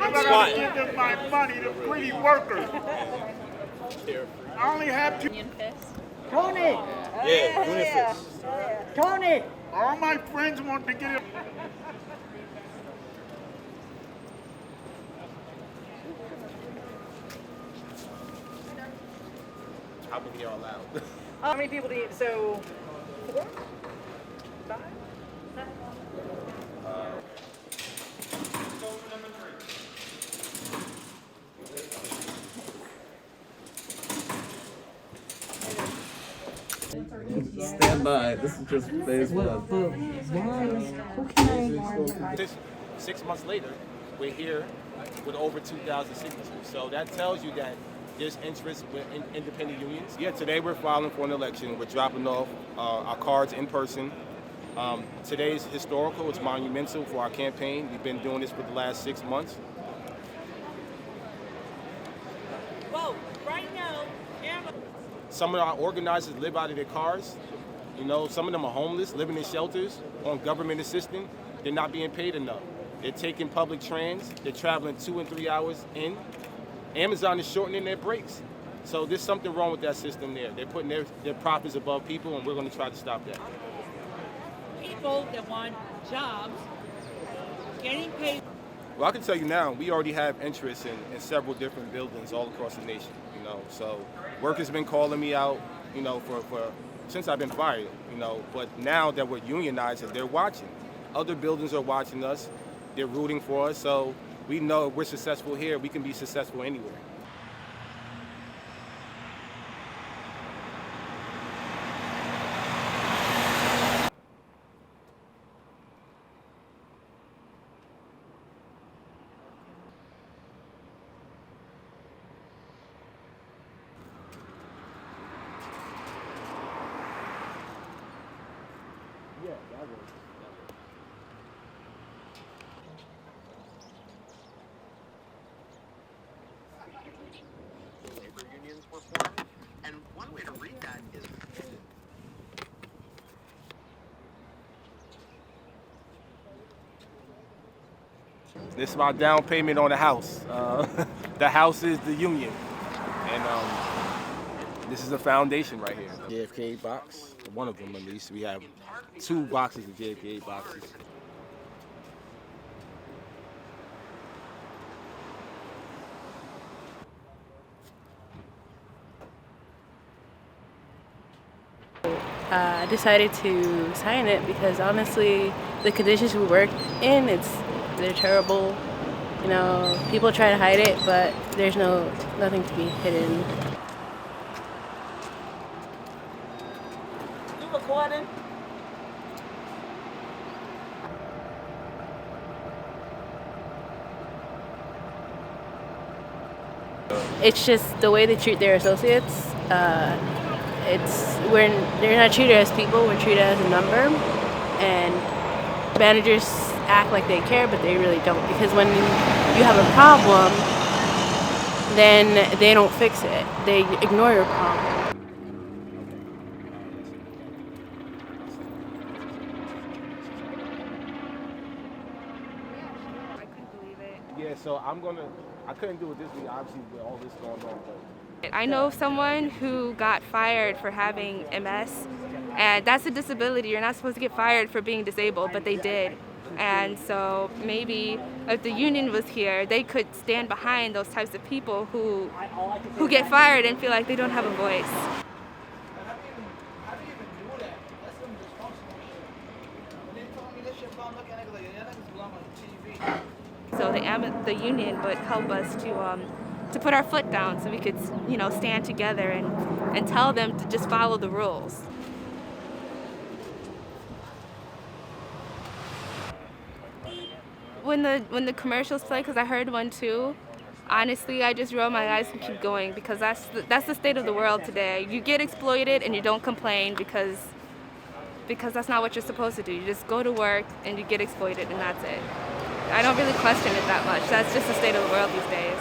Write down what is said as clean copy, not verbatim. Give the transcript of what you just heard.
I gotta give them my money, the greedy workers. I only have two. Tony! Yeah, doing it first. Tony! All my friends want to get it. How many are allowed? How many people do you, so, 4? 5? Stand by. This is just phase one. Six months later, we're here with over 2,000 signatures. So that tells you that there's interest in independent unions. Yeah, today we're filing for an election. We're dropping off our cards in person. Today's historical. It's monumental for our campaign. We've been doing this for the last 6 months. Vote right now. Some of our organizers live out of their cars. You know, some of them are homeless, living in shelters, on government assistance. They're not being paid enough. They're taking public trans. They're traveling 2 and 3 hours in. Amazon is shortening their breaks. So there's something wrong with that system there. They're putting their profits above people, and we're going to try to stop that. People that want jobs, getting paid. Well, I can tell you now, we already have interest in several different buildings all across the nation, you know. So work has been calling me out, you know, for since I've been fired, you know. But now that we're unionized, they're watching. Other buildings are watching us. They're rooting for us. So we know if we're successful here, we can be successful anywhere. Yeah, that works. Labor unions were formed, and one way to read that is This is my down payment on the house. The house is the union, and this is the foundation right here. JFK box, one of them at least. We have 2 boxes of JFK boxes. I decided to sign it because honestly, the conditions we work in, they're terrible. You know, people try to hide it, but there's nothing to be hidden. You recording? It's just the way they treat their associates. They're not treated as people. We're treated as a number, and managers act like they care, but they really don't. Because when you have a problem, then they don't fix it. They ignore your problem. I couldn't believe it. Yeah, so I couldn't do it this week, obviously, with all this going on. But I know someone who got fired for having MS, and that's a disability. You're not supposed to get fired for being disabled, but they did. And so maybe if the union was here, they could stand behind those types of people who get fired and feel like they don't have a voice. So the union would help us to put our foot down so we could, you know, stand together and tell them to just follow the rules. When the commercials play, because I heard one too, honestly, I just roll my eyes and keep going because that's the state of the world today. You get exploited and you don't complain because that's not what you're supposed to do. You just go to work and you get exploited and that's it. I don't really question it that much. That's just the state of the world these days.